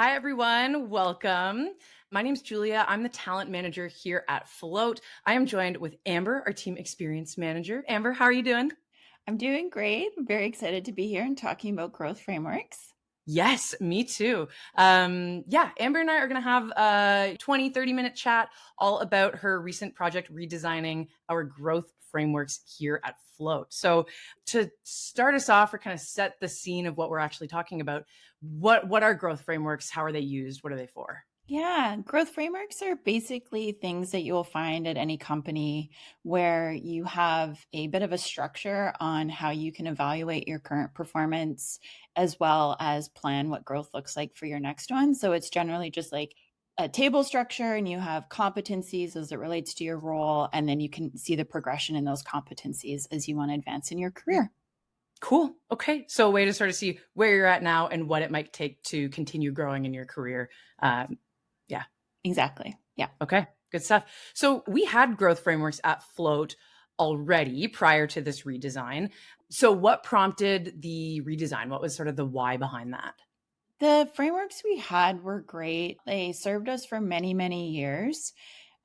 Hi, everyone. Welcome. My name's Julia. I'm the talent manager here at Float. I am joined with Amber, our team experience manager. Amber, how are you doing? I'm doing great. I'm very excited to be here and talking about growth frameworks. Yes, me too. Amber and I are going to have a 20, 30-minute chat all about her recent project redesigning our growth frameworks here at Float. So to start us off or kind of set the scene of what we're actually talking about, what are growth frameworks? How are they used? What are they for? Yeah, growth frameworks are basically things that you'll find at any company where you have a bit of a structure on how you can evaluate your current performance as well as plan what growth looks like for your next one. So it's generally just like a table structure and you have competencies as it relates to your role, and then you can see the progression in those competencies as you want to advance in your career. Cool. Okay. So a way to sort of see where you're at now and what it might take to continue growing in your career. Um, yeah. Exactly. Yeah. Okay. Good stuff. So we had growth frameworks at Float already prior to this redesign. So what prompted the redesign? What was sort of the why behind that? The frameworks we had were great. They served us for many, many years.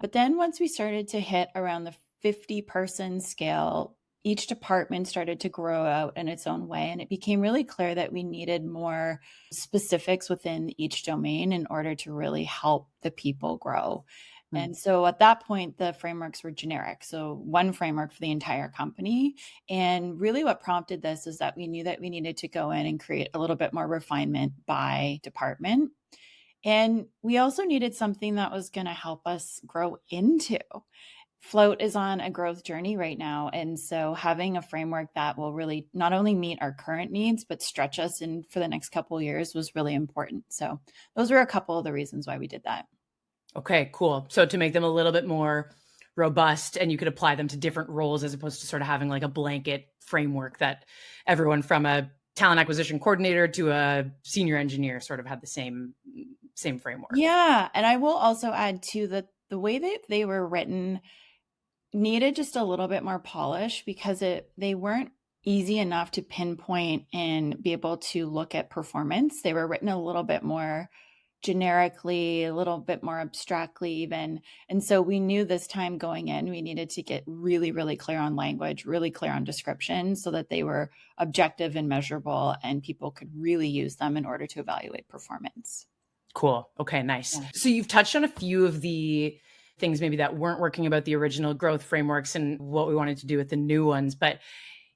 But then once we started to hit around the 50-person scale, each department started to grow out in its own way. And it became really clear that we needed more specifics within each domain in order to really help the people grow. Hmm. And so at that point, the frameworks were generic. So one framework for the entire company. And really, what prompted this is that we knew that we needed to go in and create a little bit more refinement by department. And we also needed something that was going to help us grow into. Float is on a growth journey right now. And so having a framework that will really not only meet our current needs, but stretch us in for the next couple of years was really important. So those were a couple of the reasons why we did that. Okay, cool. So to make them a little bit more robust and you could apply them to different roles as opposed to sort of having like a blanket framework that everyone from a talent acquisition coordinator to a senior engineer sort of had the same framework. Yeah. And I will also add too that the way that they were written needed just a little bit more polish because they weren't easy enough to pinpoint and be able to look at performance. They were written a little bit more generically, a little bit more abstractly even. And so we knew this time going in, we needed to get really, really clear on language, really clear on description so that they were objective and measurable and people could really use them in order to evaluate performance. Cool. Okay, nice. Yeah. So you've touched on a few of the things maybe that weren't working about the original growth frameworks and what we wanted to do with the new ones, but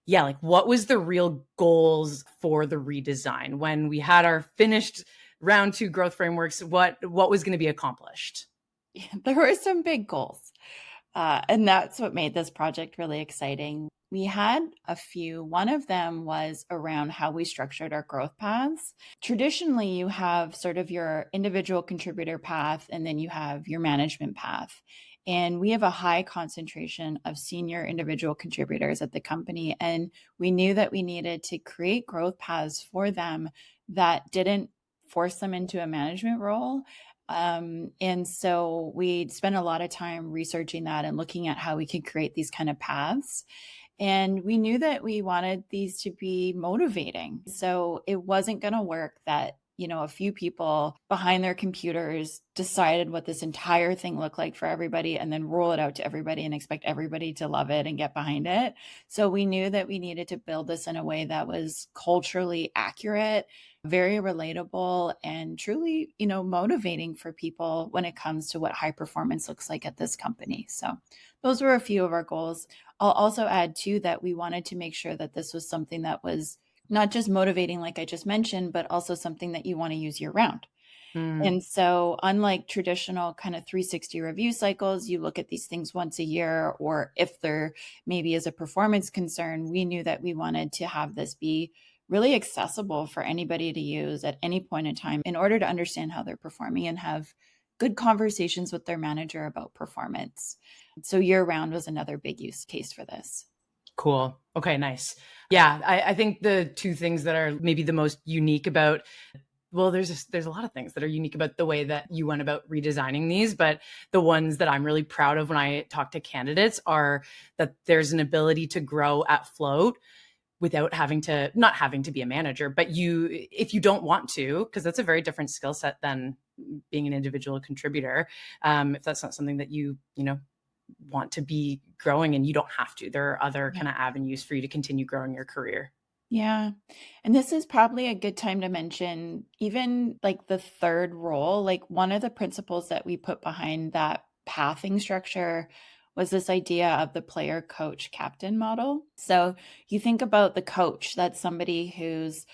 yeah, like what was the real goals for the redesign when we had our finished round 2 growth frameworks, what was going to be accomplished? There were some big goals. And that's what made this project really exciting. We had a few. One of them was around how we structured our growth paths. Traditionally, you have sort of your individual contributor path, and then you have your management path. And we have a high concentration of senior individual contributors at the company. And we knew that we needed to create growth paths for them that didn't force them into a management role, and so we spent a lot of time researching that and looking at how we could create these kind of paths. And we knew that we wanted these to be motivating. So it wasn't going to work that, a few people behind their computers decided what this entire thing looked like for everybody and then roll it out to everybody and expect everybody to love it and get behind it. So we knew that we needed to build this in a way that was culturally accurate, very relatable, and truly, motivating for people when it comes to what high performance looks like at this company. So those were a few of our goals. I'll also add too that we wanted to make sure that this was something that was not just motivating, like I just mentioned, but also something that you want to use year round. Mm, And so, unlike traditional kind of 360 review cycles, you look at these things once a year, or if there maybe is a performance concern, we knew that we wanted to have this be really accessible for anybody to use at any point in time in order to understand how they're performing and have good conversations with their manager about performance. So, year round was another big use case for this. cool. Okay, nice. Yeah, I think the 2 things that are maybe the most unique about well, there's a lot of things that are unique about the way that you went about redesigning these, but the ones that I'm really proud of when I talk to candidates are that there's an ability to grow at Float without not having to be a manager, but if you don't want to, because that's a very different skill set than being an individual contributor. If that's not something that you want to be growing, and you don't have to, there are other Yeah. kind of avenues for you to continue growing your career. Yeah. And this is probably a good time to mention even like the third role. Like one of the principles that we put behind that pathing structure was this idea of the player coach captain model. So you think about the coach, that's somebody who's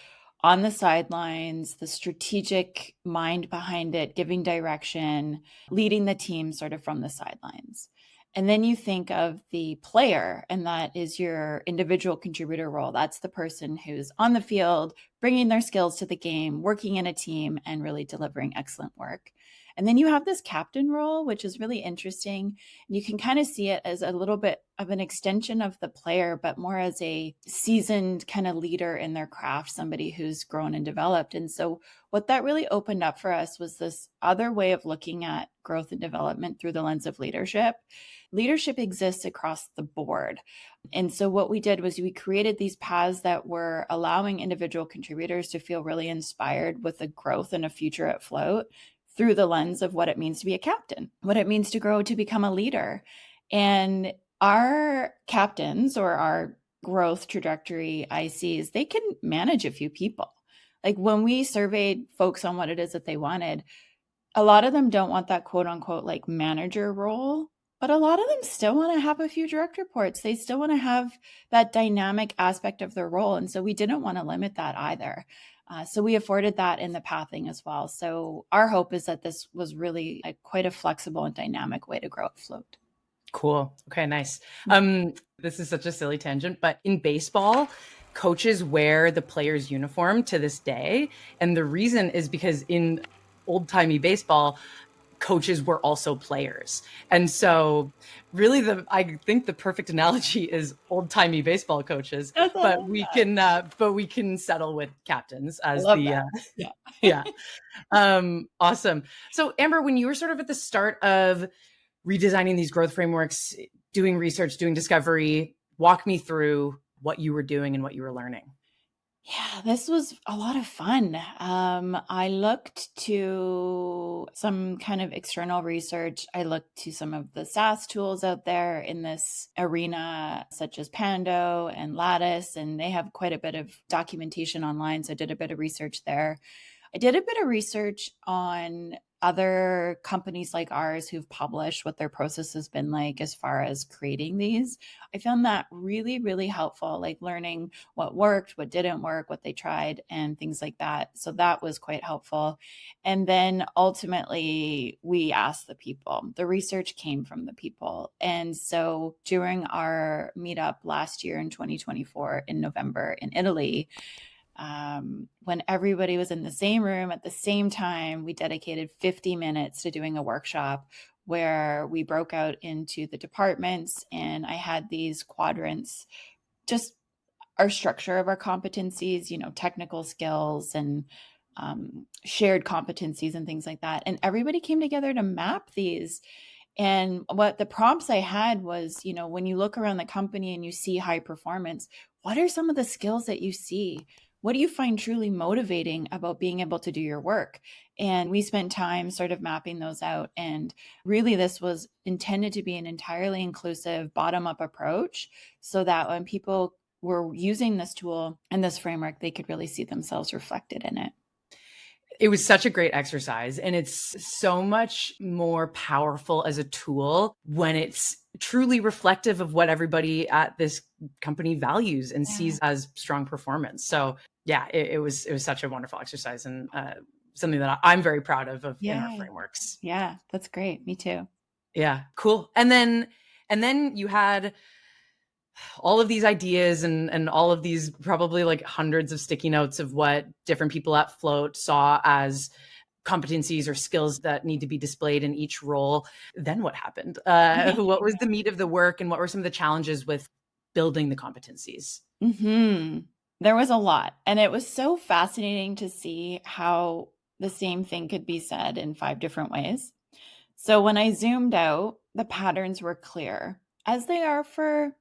on the sidelines, the strategic mind behind it, giving direction, leading the team sort of from the sidelines. And then you think of the player, and that is your individual contributor role. That's the person who's on the field, bringing their skills to the game, working in a team, and really delivering excellent work. And then you have this captain role, which is really interesting. And you can kind of see it as a little bit of an extension of the player, but more as a seasoned kind of leader in their craft, somebody who's grown and developed. And so, what that really opened up for us was this other way of looking at growth and development through the lens of leadership. Leadership exists across the board. And so what we did was we created these paths that were allowing individual contributors to feel really inspired with the growth and a future at Float through the lens of what it means to be a captain, what it means to grow to become a leader. And our captains, or our growth trajectory ICs, they can manage a few people. Like when we surveyed folks on what it is that they wanted, a lot of them don't want that quote unquote like manager role, but a lot of them still want to have a few direct reports. They still want to have that dynamic aspect of their role. And so we didn't want to limit that either. So we afforded that in the pathing as well. So our hope is that this was really quite a flexible and dynamic way to grow at Float. Cool. Okay, nice. This is such a silly tangent, but in baseball, coaches wear the player's uniform to this day. And the reason is because in old-timey baseball, coaches were also players. And so really I think the perfect analogy is old-timey baseball coaches, but we can settle with captains I as love the that. Yeah. yeah. Awesome. So Amber, when you were sort of at the start of redesigning these growth frameworks, doing research, doing discovery, walk me through what you were doing and what you were learning. Yeah, this was a lot of fun. I looked to some kind of external research. I looked to some of the SaaS tools out there in this arena, such as Pando and Lattice, and they have quite a bit of documentation online. So I did a bit of research there. I did a bit of research on other companies like ours who've published what their process has been like as far as creating these. I found that really, really helpful, like learning what worked, what didn't work, what they tried, and things like that. So that was quite helpful. And then ultimately, we asked the people. The research came from the people. And so during our meetup last year in 2024 in November in Italy, when everybody was in the same room at the same time, we dedicated 50 minutes to doing a workshop where we broke out into the departments, and I had these quadrants, just our structure of our competencies, technical skills and shared competencies and things like that. And everybody came together to map these. And what the prompts I had was, when you look around the company and you see high performance, what are some of the skills that you see? What do you find truly motivating about being able to do your work? And we spent time sort of mapping those out. And really, this was intended to be an entirely inclusive, bottom up approach so that when people were using this tool and this framework, they could really see themselves reflected in it. It was such a great exercise, and it's so much more powerful as a tool when it's truly reflective of what everybody at this company values and Yeah. sees as strong performance. So yeah, it was such a wonderful exercise, and something that I'm very proud of in our Yeah. frameworks. Yeah. That's great. Me too. Yeah, cool. And then you had all of these ideas and all of these probably like hundreds of sticky notes of what different people at Float saw as competencies or skills that need to be displayed in each role. Then what happened? What was the meat of the work, and what were some of the challenges with building the competencies? There was a lot. And it was so fascinating to see how the same thing could be said in 5 different ways. So when I zoomed out, the patterns were clear, as they are for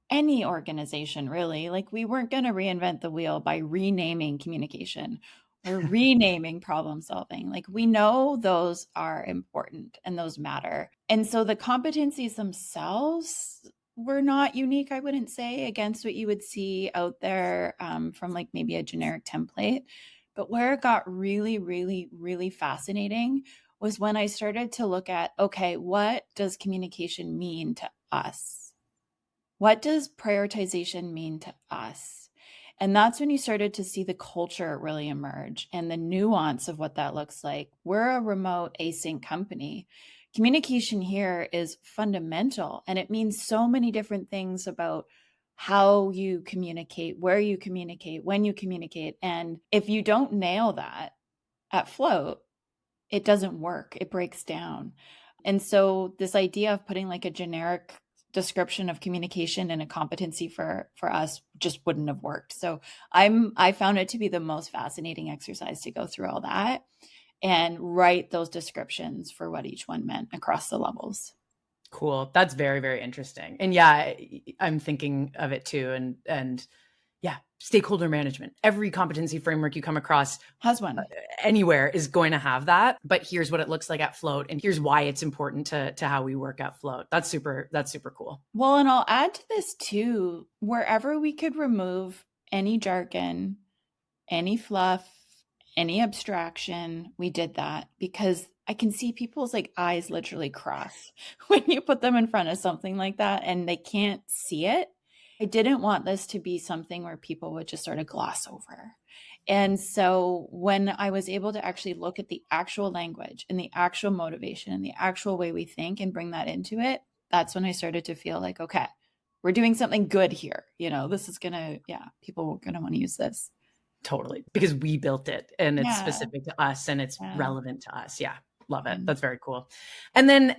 any organization really. Like, we weren't going to reinvent the wheel by renaming communication or renaming problem solving. Like, we know those are important and those matter. And so the competencies themselves were not unique, I wouldn't say, against what you would see out there from like maybe a generic template. But where it got really, really, really fascinating was when I started to look at, okay, what does communication mean to us? What does prioritization mean to us? And that's when you started to see the culture really emerge and the nuance of what that looks like. We're a remote async company. Communication here is fundamental, and it means so many different things about how you communicate, where you communicate, when you communicate. And if you don't nail that at float, it doesn't work. It breaks down. And so this idea of putting like a generic description of communication and a competency for us just wouldn't have worked. So I found it to be the most fascinating exercise to go through all that and write those descriptions for what each one meant across the levels. Cool. That's very, very interesting. And yeah, I'm thinking of it too. And yeah, stakeholder management. Every competency framework you come across Has one. anywhere is going to have that. But here's what it looks like at Float, and here's why it's important to how we work at Float. That's super cool. Well, and I'll add to this too, wherever we could remove any jargon, any fluff, any abstraction, we did that because I can see people's like eyes literally cross when you put them in front of something like that and they can't see it. I didn't want this to be something where people would just sort of gloss over. And so when I was able to actually look at the actual language and the actual motivation and the actual way we think and bring that into it, that's when I started to feel like, okay, we're doing something good here. You know, this is going to, yeah, people are going to want to use this. Totally. Because we built it and it's Yeah. specific to us and it's Yeah. relevant to us. Yeah. Love it. Mm. That's very cool. And then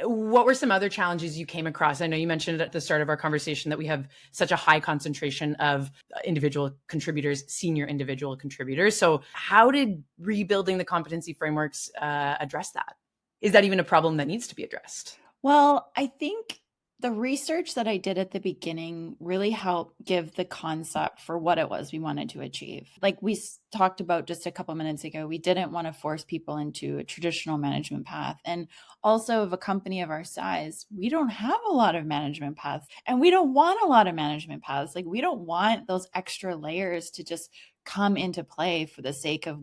what were some other challenges you came across? I know you mentioned at the start of our conversation that we have such a high concentration of individual contributors, senior individual contributors. So, how did rebuilding the competency frameworks address that? Is that even a problem that needs to be addressed? Well, I think the research that I did at the beginning really helped give the concept for what it was we wanted to achieve. Like we talked about just a couple minutes ago, we didn't want to force people into a traditional management path. And also, of a company of our size, we don't have a lot of management paths and we don't want a lot of management paths. Like we don't want those extra layers to just come into play for the sake of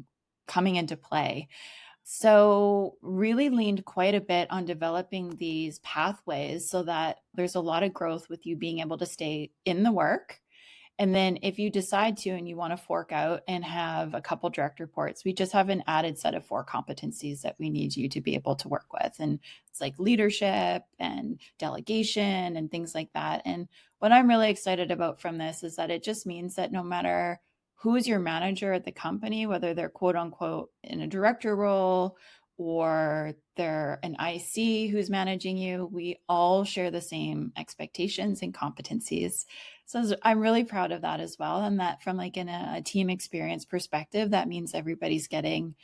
coming into play. So, really leaned quite a bit on developing these pathways so that there's a lot of growth with you being able to stay in the work. And then, if you decide to and you want to fork out and have a couple direct reports, we just have an added set of 4 competencies that we need you to be able to work with. And it's like leadership and delegation and things like that. And what I'm really excited about from this is that it just means that no matter who is your manager at the company, whether they're quote unquote in a director role or they're an IC who's managing you, we all share the same expectations and competencies. So I'm really proud of that as well. And that from like in a team experience perspective, that means everybody's getting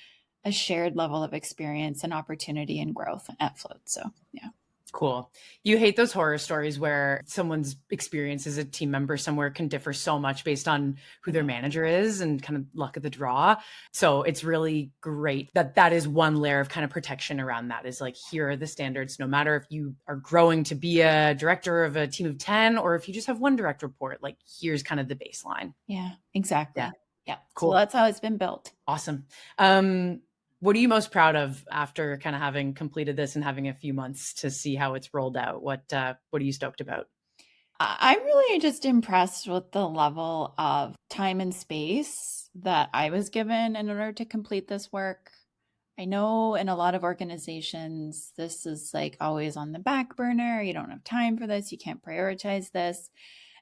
a shared level of experience and opportunity and growth at Float. So yeah. Cool. You hate those horror stories where someone's experience as a team member somewhere can differ so much based on who their manager is and kind of luck of the draw. So it's really great that that is one layer of kind of protection around that is like, here are the standards, no matter if you are growing to be a director of a team of 10 or if you just have one direct report, like here's kind of the baseline. Yeah, exactly. Yeah. Yeah. So Cool. that's how it's been built. Awesome. What are you most proud of after kind of having completed this and having a few months to see how it's rolled out? What are you stoked about? I'm really just impressed with the level of time and space that I was given in order to complete this work. I know in a lot of organizations, this is like always on the back burner. You don't have time for this. You can't prioritize this.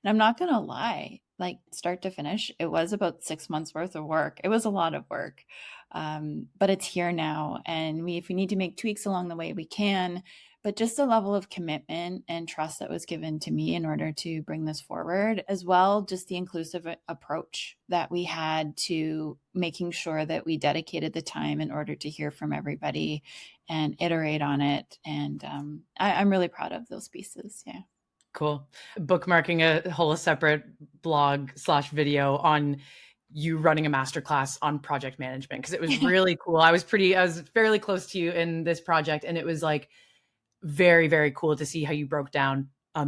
And I'm not going to lie, like start to finish, it was about 6 months worth of work. It was a lot of work. But it's here now. And if we need to make tweaks along the way, we can. But just the level of commitment and trust that was given to me in order to bring this forward, as well, just the inclusive approach that we had to making sure that we dedicated the time in order to hear from everybody and iterate on it. And I'm really proud of those pieces. Yeah. Cool. Bookmarking a whole separate blog slash video on you running a masterclass on project management because it was really cool. I was fairly close to you in this project, and it was like very, very cool to see how you broke down a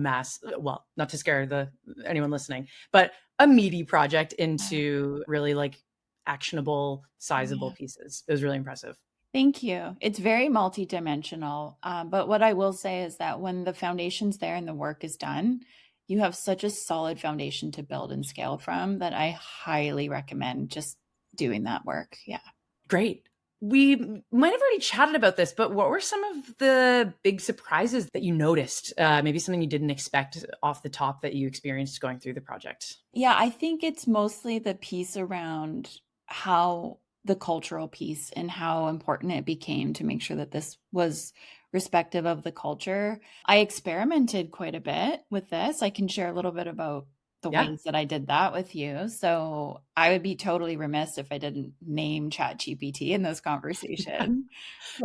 well, not to scare anyone listening, but a meaty project into really like actionable, sizable Yeah. pieces. It was really impressive. Thank you. It's very multidimensional. But what I will say is that when the foundation's there and the work is done, you have such a solid foundation to build and scale from that I highly recommend just doing that work. Yeah. Great. We might have already chatted about this, but what were some of the big surprises that you noticed? Maybe something you didn't expect off the top that you experienced going through the project? Yeah, I think it's mostly the piece around how the cultural piece and how important it became to make sure that this was respective of the culture. I experimented quite a bit with this. I can share a little bit about the Yeah. ways that I did that with you. So I would be totally remiss if I didn't name ChatGPT in this conversation,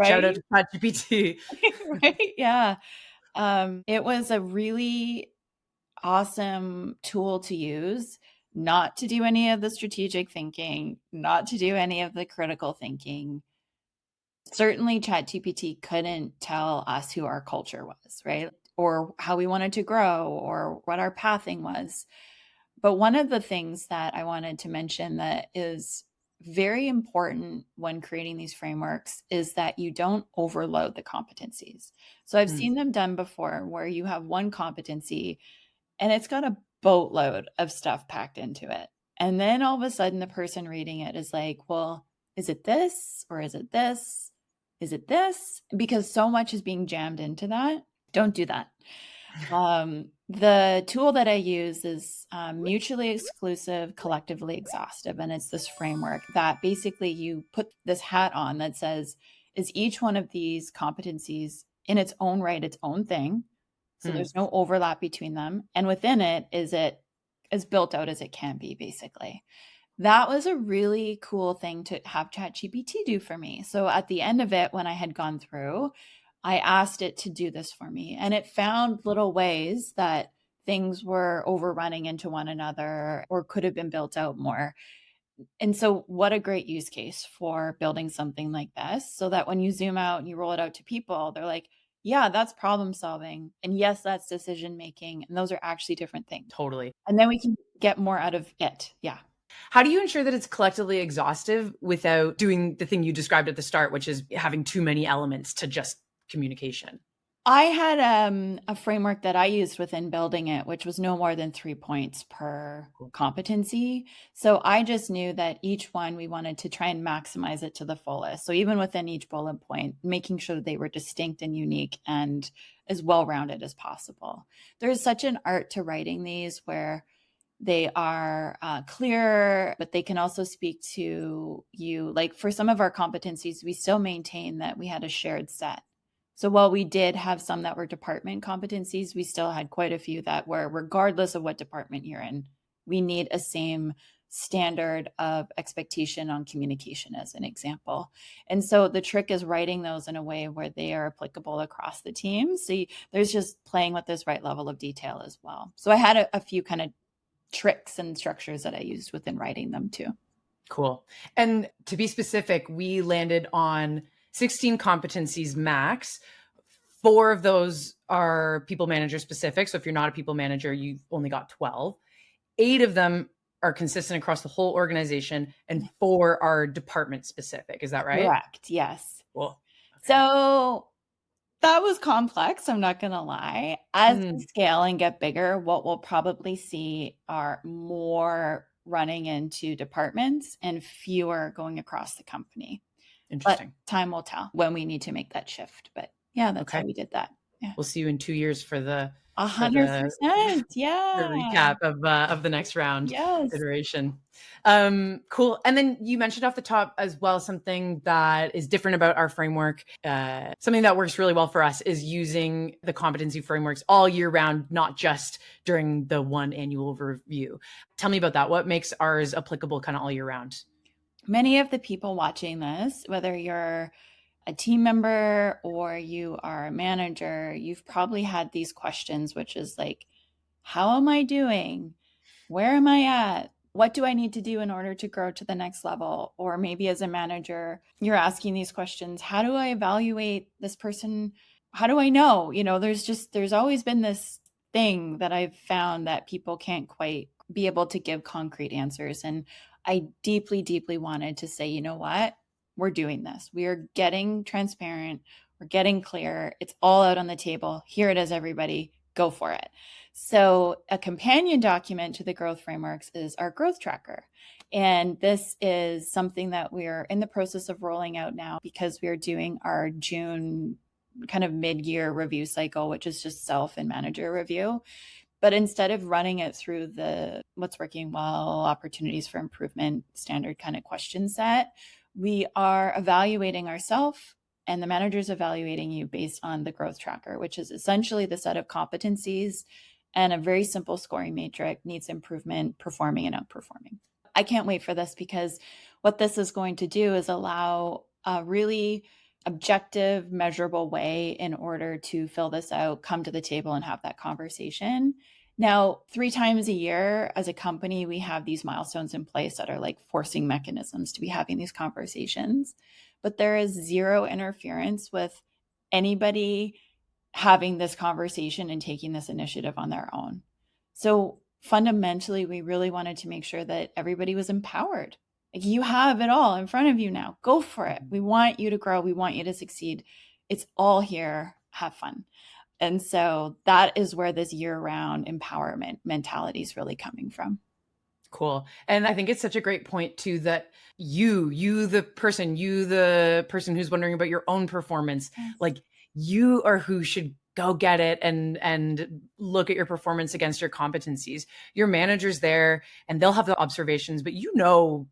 Shout out right? to ChatGPT. Right? Yeah. It was a really awesome tool to use, not to do any of the strategic thinking, not to do any of the critical thinking. Certainly, ChatGPT couldn't tell us who our culture was, right? Or how we wanted to grow or what our pathing was. But one of the things that I wanted to mention that is very important when creating these frameworks is that you don't overload the competencies. So I've Mm, seen them done before where you have one competency and it's got a boatload of stuff packed into it. And then all of a sudden, the person reading it is like, well, is it this or is it this? Is it this? Because so much is being jammed into that. Don't do that. The tool that I use is mutually exclusive, collectively exhaustive. And it's this framework that basically you put this hat on that says, is each one of these competencies in its own right, its own thing? So mm. there's no overlap between them. And within it is as built out as it can be, basically. That was a really cool thing to have ChatGPT do for me. So at the end of it, when I had gone through, I asked it to do this for me. And it found little ways that things were overrunning into one another or could have been built out more. And so, what a great use case for building something like this so that when you zoom out and you roll it out to people, they're like, yeah, that's problem solving. And yes, that's decision making. And those are actually different things. Totally. And then we can get more out of it. Yeah. How do you ensure that it's collectively exhaustive without doing the thing you described at the start, which is having too many elements to just communication? I had a framework that I used within building it, which was no more than 3 points per Cool. competency. So I just knew that each one we wanted to try and maximize it to the fullest. So even within each bullet point, making sure that they were distinct and unique and as well rounded as possible. There's such an art to writing these where they are clear, but they can also speak to you. Like for some of our competencies, we still maintain that we had a shared set. So while we did have some that were department competencies, we still had quite a few that were, regardless of what department you're in, we need a same standard of expectation on communication, as an example. And so the trick is writing those in a way where they are applicable across the team. So there's just playing with this right level of detail as well. So I had a few kind of tricks and structures that I used within writing them too. Cool. And to be specific, we landed on 16 competencies max. 4 of those are people manager specific. So if you're not a people manager, you've only got 12. 8 of them are consistent across the whole organization, and 4 are department specific. Is that right? Correct. Yes. Cool. Okay. So that was complex, I'm not going to lie. As we Hmm. scale and get bigger, what we'll probably see are more running into departments and fewer going across the company. But Interesting. time will tell when we need to make that shift. But yeah, that's how Okay. we did that. Yeah. We'll see you in 2 years for the A for hundred the percent. the Yeah. recap of the next round Yes. iteration. Cool. And then you mentioned off the top as well something that is different about our framework. Something that works really well for us is using the competency frameworks all year round, not just during the one annual review. Tell me about that. What makes ours applicable kind of all year round? Many of the people watching this, whether you're a team member or you are a manager, you've probably had these questions, which is like, how am I doing? Where am I at? What do I need to do in order to grow to the next level? Or maybe as a manager, you're asking these questions. How do I evaluate this person? How do I know? There's always been this thing that I've found that people can't quite be able to give concrete answers. And I deeply, deeply wanted to say, you know what? We're doing this. We are getting transparent. We're getting clear. It's all out on the table. Here it is, everybody. Go for it. So, a companion document to the growth frameworks is our growth tracker. And this is something that we're in the process of rolling out now because we are doing our June kind of mid year review cycle, which is just self and manager review. But instead of running it through the what's working well, opportunities for improvement, standard kind of question set, we are evaluating ourselves and the manager's evaluating you based on the growth tracker, which is essentially the set of competencies and a very simple scoring matrix: needs improvement, performing, and outperforming. I can't wait for this because what this is going to do is allow a really objective, measurable way in order to fill this out, come to the table and have that conversation. Now, 3 times a year as a company, we have these milestones in place that are like forcing mechanisms to be having these conversations, but there is zero interference with anybody having this conversation and taking this initiative on their own. So fundamentally, we really wanted to make sure that everybody was empowered. Like, you have it all in front of you now. Go for it. We want you to grow. We want you to succeed. It's all here. Have fun. And so that is where this year-round empowerment mentality is really coming from. Cool. And I think it's such a great point too, that the person who's wondering about your own performance, Yes. like, you are who should go get it and look at your performance against your competencies. Your manager's there and they'll have the observations, but you know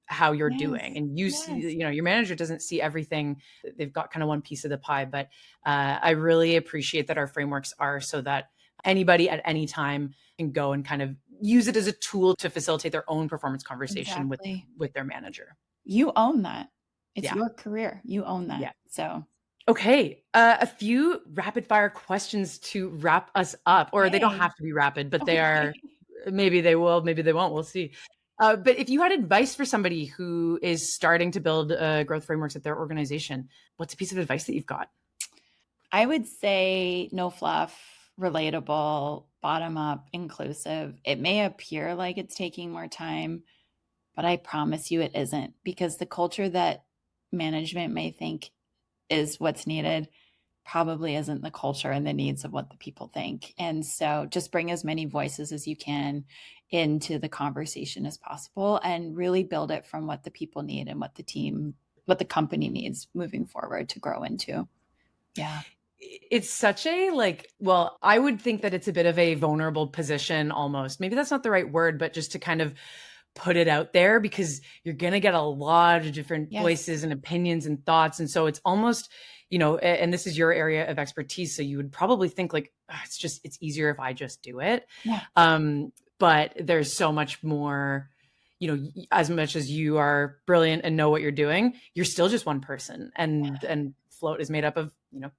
how you're doing, Yes. and you see, Yes. your manager doesn't see everything. They've got kind of one piece of the pie. But I really appreciate that our frameworks are so that anybody at any time can go and kind of use it as a tool to facilitate their own performance conversation Exactly. with their manager. You own that. It's Yeah. your career. You own that. Yeah. So, Okay. A few rapid fire questions to wrap us up, or they don't okay. have to be rapid, but they are, Okay. maybe they will, maybe they won't. We'll see. But if you had advice for somebody who is starting to build growth frameworks at their organization, what's a piece of advice that you've got? I would say no fluff, relatable, bottom up, inclusive. It may appear like it's taking more time, but I promise you it isn't, because the culture that management may think is what's needed probably isn't the culture and the needs of what the people think. And so just bring as many voices as you can into the conversation as possible and really build it from what the people need and what the company needs moving forward to grow into. Yeah. It's such a, like, well, I would think that it's a bit of a vulnerable position almost. Maybe that's not the right word, but just to kind of put it out there, because you're going to get a lot of different Yes. voices and opinions and thoughts. And so it's almost, and this is your area of expertise. So you would probably think like, "Ah, it's easier if I just do it." Yeah. But there's so much more, as much as you are brilliant and know what you're doing, you're still just one person, and Float is made up of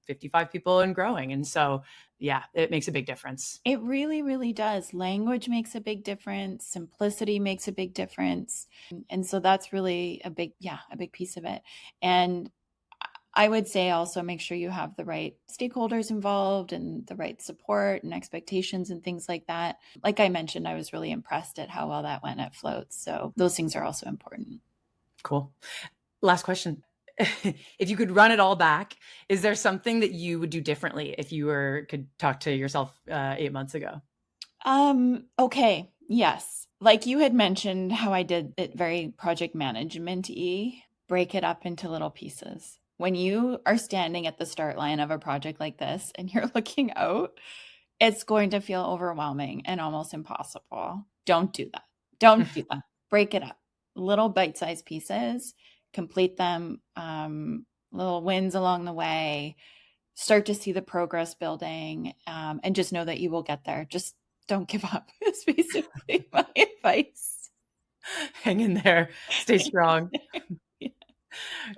55 people and growing. And so yeah, it makes a big difference. It really, really does. Language makes a big difference. Simplicity makes a big difference. And so that's really a big piece of it. And I would say also make sure you have the right stakeholders involved and the right support and expectations and things like that. Like I mentioned, I was really impressed at how well that went at Float. So those things are also important. Cool. Last question. If you could run it all back, is there something that you would do differently if you could talk to yourself 8 months ago? Okay. Yes. Like you had mentioned how I did it very project management-y, break it up into little pieces. When you are standing at the start line of a project like this and you're looking out, it's going to feel overwhelming and almost impossible. Don't do that. Don't do that. Break it up. Little bite-sized pieces, complete them, little wins along the way, start to see the progress building, and just know that you will get there. Just don't give up. It's basically my advice. Hang in there. Stay strong. Yeah.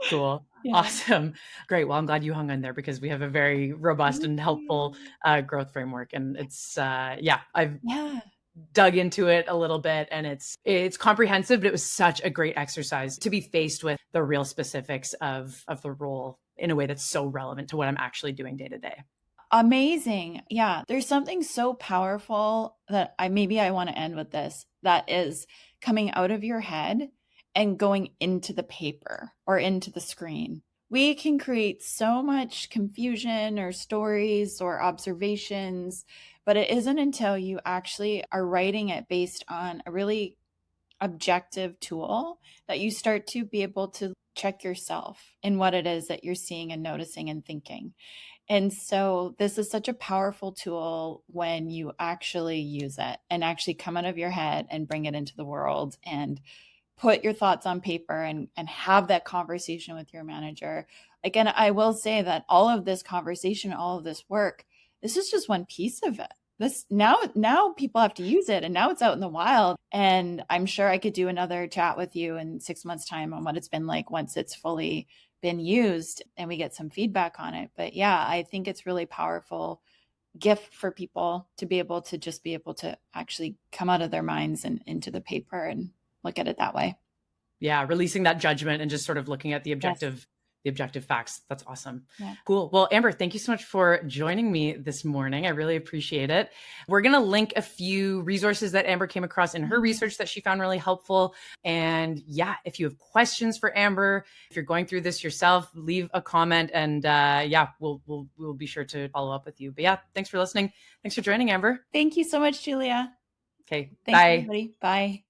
Cool. Yeah. Awesome. Great. Well, I'm glad you hung in there because we have a very robust Thank and helpful you. growth framework. And it's, yeah, I've Yeah. dug into it a little bit and it's comprehensive, but it was such a great exercise to be faced with the real specifics of the role in a way that's so relevant to what I'm actually doing day to day. Amazing. Yeah, there's something so powerful that I wanna end with this, that is coming out of your head and going into the paper or into the screen. We can create so much confusion or stories or observations, but it isn't until you actually are writing it based on a really objective tool that you start to be able to check yourself in what it is that you're seeing and noticing and thinking. And so this is such a powerful tool when you actually use it and actually come out of your head and bring it into the world and put your thoughts on paper and have that conversation with your manager. Again, I will say that all of this conversation, all of this work, this is just one piece of it. This now people have to use it and now it's out in the wild. And I'm sure I could do another chat with you in 6 months' time on what it's been like once it's fully been used and we get some feedback on it. But yeah, I think it's really powerful gift for people to be able to just be able to actually come out of their minds and into the paper and look at it that way. Yeah, releasing that judgment and just sort of looking at Yes. the objective facts. That's awesome. Yeah. Cool. Well, Amber, thank you so much for joining me this morning. I really appreciate it. We're going to link a few resources that Amber came across in her research that she found really helpful. And yeah, if you have questions for Amber, if you're going through this yourself, leave a comment and yeah, we'll be sure to follow up with you. But yeah, thanks for listening. Thanks for joining, Amber. Thank you so much, Julia. Okay. Thanks, Bye. everybody. Bye.